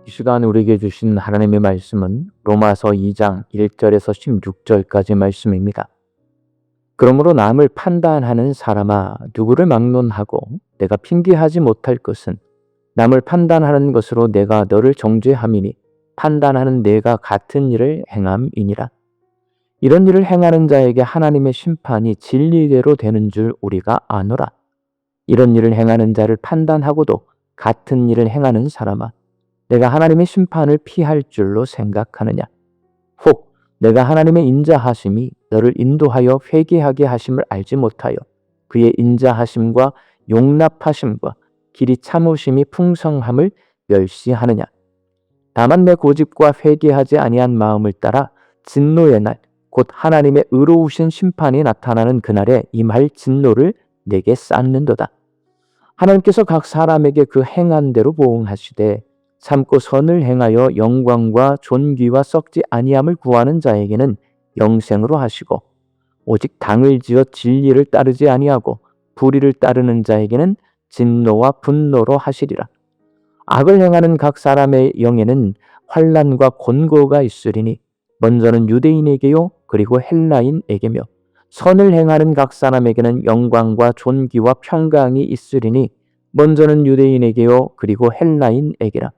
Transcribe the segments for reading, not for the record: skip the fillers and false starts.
이 시간 우리에게 주신 하나님의 말씀은 로마서 2장 1절에서 16절까지 말씀입니다. 그러므로 남을 판단하는 사람아, 누구를 막론하고 내가 핑계하지 못할 것은 남을 판단하는 것으로 내가 너를 정죄함이니 판단하는 내가 같은 일을 행함이니라. 이런 일을 행하는 자에게 하나님의 심판이 진리대로 되는 줄 우리가 아노라. 이런 일을 행하는 자를 판단하고도 같은 일을 행하는 사람아, 내가 하나님의 심판을 피할 줄로 생각하느냐? 혹 내가 하나님의 인자하심이 너를 인도하여 회개하게 하심을 알지 못하여 그의 인자하심과 용납하심과 길이 참으심이 풍성함을 멸시하느냐? 다만 내 고집과 회개하지 아니한 마음을 따라 진노의 날, 곧 하나님의 의로우신 심판이 나타나는 그날에 임할 진노를 내게 쌓는도다. 하나님께서 각 사람에게 그 행한 대로 보응하시되 참고 선을 행하여 영광과 존귀와 썩지 아니함을 구하는 자에게는 영생으로 하시고, 오직 당을 지어 진리를 따르지 아니하고 불의를 따르는 자에게는 진노와 분노로 하시리라. 악을 행하는 각 사람의 영에는 환난과 곤고가 있으리니 먼저는 유대인에게요 그리고 헬라인에게며, 선을 행하는 각 사람에게는 영광과 존귀와 평강이 있으리니 먼저는 유대인에게요 그리고 헬라인에게라.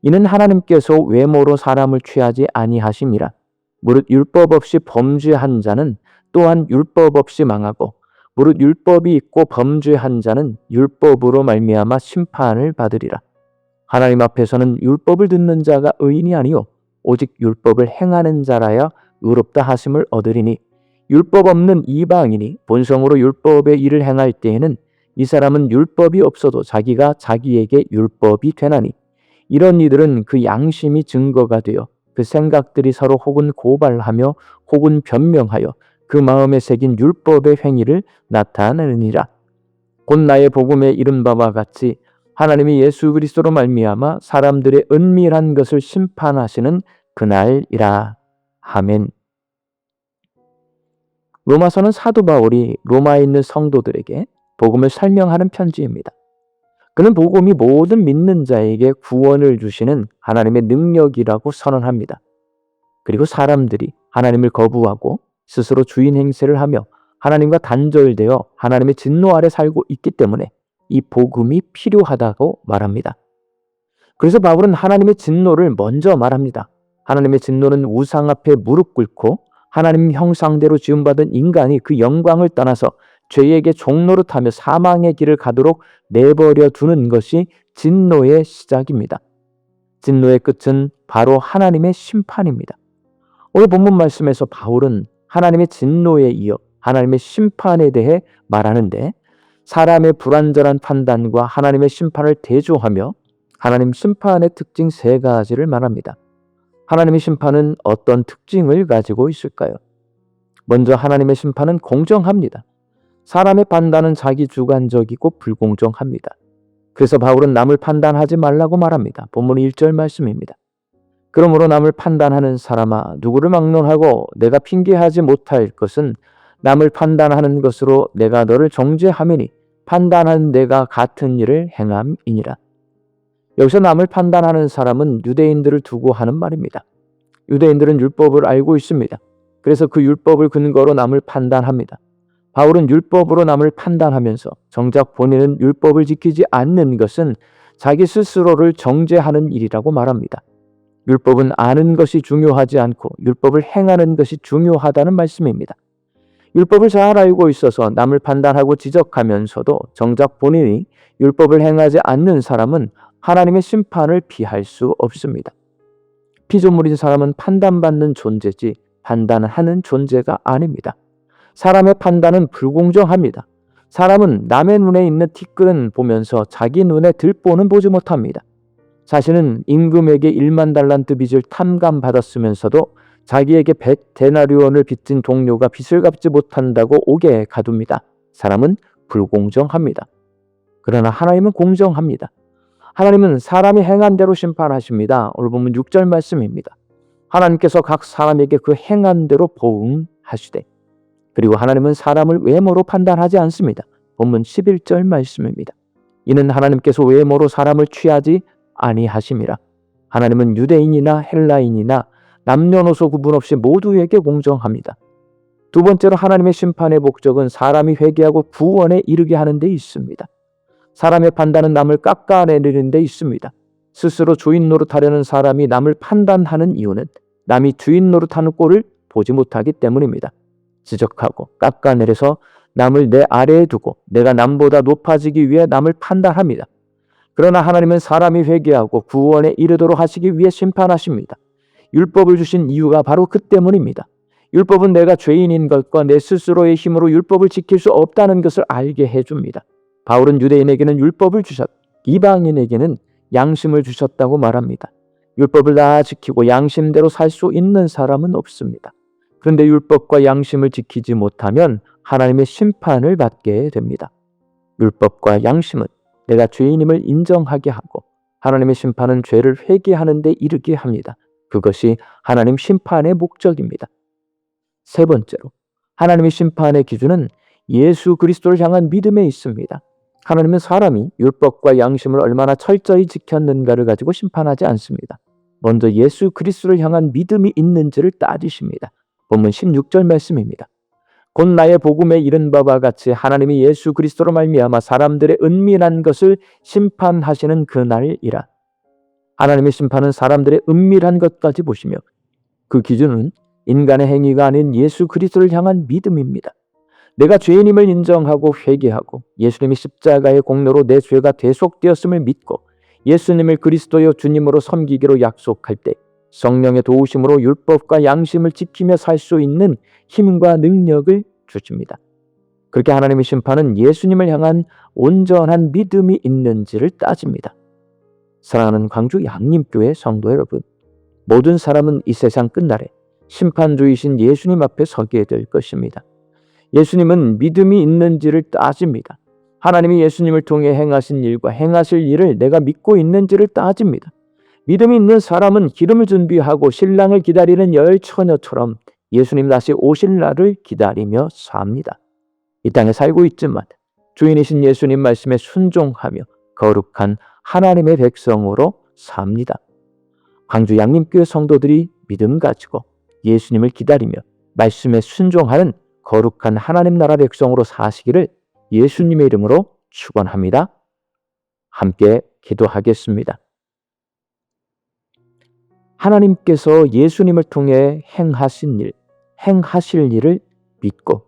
이는 하나님께서 외모로 사람을 취하지 아니하심이라. 무릇 율법 없이 범죄한 자는 또한 율법 없이 망하고, 무릇 율법이 있고 범죄한 자는 율법으로 말미암아 심판을 받으리라. 하나님 앞에서는 율법을 듣는 자가 의인이 아니요 오직 율법을 행하는 자라야 의롭다 하심을 얻으리니, 율법 없는 이방인이 본성으로 율법의 일을 행할 때에는 이 사람은 율법이 없어도 자기가 자기에게 율법이 되나니, 이런 이들은 그 양심이 증거가 되어 그 생각들이 서로 혹은 고발하며 혹은 변명하여 그 마음에 새긴 율법의 행위를 나타내느니라. 곧 나의 복음에 이른 바와 같이 하나님이 예수 그리스도로 말미암아 사람들의 은밀한 것을 심판하시는 그날이라. 아멘. 로마서는 사도 바울이 로마에 있는 성도들에게 복음을 설명하는 편지입니다. 그는 복음이 모든 믿는 자에게 구원을 주시는 하나님의 능력이라고 선언합니다. 그리고 사람들이 하나님을 거부하고 스스로 주인 행세를 하며 하나님과 단절되어 하나님의 진노 아래 살고 있기 때문에 이 복음이 필요하다고 말합니다. 그래서 바울은 하나님의 진노를 먼저 말합니다. 하나님의 진노는 우상 앞에 무릎 꿇고 하나님 형상대로 지음받은 인간이 그 영광을 떠나서 죄에게 종노릇하며 사망의 길을 가도록 내버려 두는 것이 진노의 시작입니다. 진노의 끝은 바로 하나님의 심판입니다. 오늘 본문 말씀에서 바울은 하나님의 진노에 이어 하나님의 심판에 대해 말하는데, 사람의 불완전한 판단과 하나님의 심판을 대조하며 하나님 심판의 특징 3가지를 말합니다. 하나님의 심판은 어떤 특징을 가지고 있을까요? 먼저 하나님의 심판은 공정합니다. 사람의 판단은 자기 주관적이고 불공정합니다. 그래서 바울은 남을 판단하지 말라고 말합니다. 본문 1절 말씀입니다. 그러므로 남을 판단하는 사람아, 누구를 막론하고 내가 핑계하지 못할 것은 남을 판단하는 것으로 내가 너를 정죄함이니 판단하는 내가 같은 일을 행함이니라. 여기서 남을 판단하는 사람은 유대인들을 두고 하는 말입니다. 유대인들은 율법을 알고 있습니다. 그래서 그 율법을 근거로 남을 판단합니다. 바울은 율법으로 남을 판단하면서 정작 본인은 율법을 지키지 않는 것은 자기 스스로를 정죄하는 일이라고 말합니다. 율법은 아는 것이 중요하지 않고 율법을 행하는 것이 중요하다는 말씀입니다. 율법을 잘 알고 있어서 남을 판단하고 지적하면서도 정작 본인이 율법을 행하지 않는 사람은 하나님의 심판을 피할 수 없습니다. 피조물인 사람은 판단받는 존재지 판단하는 존재가 아닙니다. 사람의 판단은 불공정합니다. 사람은 남의 눈에 있는 티끌은 보면서 자기 눈에 들보는 보지 못합니다. 자신은 임금에게 1만 달란트 빚을 탕감받았으면서도 자기에게 100데나리온을 빚진 동료가 빚을 갚지 못한다고 옥에 가둡니다. 사람은 불공정합니다. 그러나 하나님은 공정합니다. 하나님은 사람이 행한 대로 심판하십니다. 오늘 보면 6절 말씀입니다. 하나님께서 각 사람에게 그 행한 대로 보응하시되, 그리고 하나님은 사람을 외모로 판단하지 않습니다. 본문 11절 말씀입니다. 이는 하나님께서 외모로 사람을 취하지 아니하심이라. 하나님은 유대인이나 헬라인이나 남녀노소 구분 없이 모두에게 공정합니다. 두 번째로 하나님의 심판의 목적은 사람이 회개하고 구원에 이르게 하는 데 있습니다. 사람의 판단은 남을 깎아내리는 데 있습니다. 스스로 주인 노릇하려는 사람이 남을 판단하는 이유는 남이 주인 노릇하는 꼴을 보지 못하기 때문입니다. 지적하고 깎아내려서 남을 내 아래에 두고 내가 남보다 높아지기 위해 남을 판단합니다. 그러나 하나님은 사람이 회개하고 구원에 이르도록 하시기 위해 심판하십니다. 율법을 주신 이유가 바로 그 때문입니다. 율법은 내가 죄인인 것과 내 스스로의 힘으로 율법을 지킬 수 없다는 것을 알게 해줍니다. 바울은 유대인에게는 율법을 주셨고 이방인에게는 양심을 주셨다고 말합니다. 율법을 다 지키고 양심대로 살 수 있는 사람은 없습니다. 그런데 율법과 양심을 지키지 못하면 하나님의 심판을 받게 됩니다. 율법과 양심은 내가 죄인임을 인정하게 하고 하나님의 심판은 죄를 회개하는 데 이르게 합니다. 그것이 하나님 심판의 목적입니다. 세 번째로 하나님의 심판의 기준은 예수 그리스도를 향한 믿음에 있습니다. 하나님은 사람이 율법과 양심을 얼마나 철저히 지켰는가를 가지고 심판하지 않습니다. 먼저 예수 그리스도를 향한 믿음이 있는지를 따지십니다. 본문 16절 말씀입니다. 곧 나의 복음에 이른 바와 같이 하나님이 예수 그리스도로 말미암아 사람들의 은밀한 것을 심판하시는 그날이라. 하나님의 심판은 사람들의 은밀한 것까지 보시며 그 기준은 인간의 행위가 아닌 예수 그리스도를 향한 믿음입니다. 내가 죄인임을 인정하고 회개하고 예수님이 십자가의 공로로 내 죄가 대속되었음을 믿고 예수님을 그리스도여 주님으로 섬기기로 약속할 때 성령의 도우심으로 율법과 양심을 지키며 살 수 있는 힘과 능력을 주십니다. 그렇게 하나님의 심판은 예수님을 향한 온전한 믿음이 있는지를 따집니다. 사랑하는 광주 양림교회 성도 여러분, 모든 사람은 이 세상 끝날에 심판주이신 예수님 앞에 서게 될 것입니다. 예수님은 믿음이 있는지를 따집니다. 하나님이 예수님을 통해 행하신 일과 행하실 일을 내가 믿고 있는지를 따집니다. 믿음이 있는 사람은 기름을 준비하고 신랑을 기다리는 열처녀처럼 예수님 다시 오실 날을 기다리며 삽니다. 이 땅에 살고 있지만 주인이신 예수님 말씀에 순종하며 거룩한 하나님의 백성으로 삽니다. 광주 양림교회 성도들이 믿음 가지고 예수님을 기다리며 말씀에 순종하는 거룩한 하나님 나라 백성으로 사시기를 예수님의 이름으로 축원합니다. 함께 기도하겠습니다. 하나님께서 예수님을 통해 행하신 일, 행하실 일을 믿고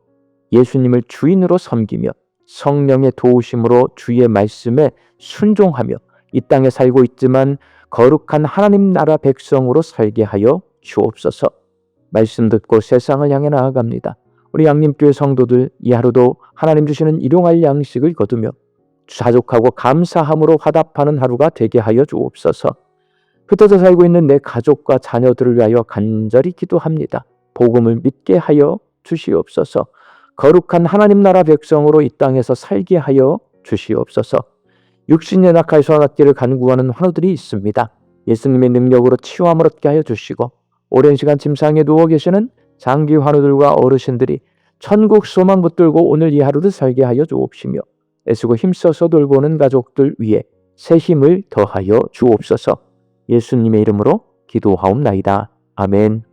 예수님을 주인으로 섬기며 성령의 도우심으로 주의 말씀에 순종하며 이 땅에 살고 있지만 거룩한 하나님 나라 백성으로 살게 하여 주옵소서. 말씀 듣고 세상을 향해 나아갑니다. 우리 양림교회 성도들 이 하루도 하나님 주시는 일용할 양식을 거두며 자족하고 감사함으로 화답하는 하루가 되게 하여 주옵소서. 흩어져 살고 있는 내 가족과 자녀들을 위하여 간절히 기도합니다. 복음을 믿게 하여 주시옵소서. 거룩한 하나님 나라 백성으로 이 땅에서 살게 하여 주시옵소서. 육신의 낙하에서 낫기를 간구하는 환우들이 있습니다. 예수님의 능력으로 치유함을 얻게 하여 주시고 오랜 시간 침상에 누워 계시는 장기 환우들과 어르신들이 천국 소망 붙들고 오늘 이 하루를 살게 하여 주옵시며 애쓰고 힘써서 돌보는 가족들 위에 새 힘을 더하여 주옵소서. 예수님의 이름으로 기도하옵나이다. 아멘.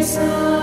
사랑하소서.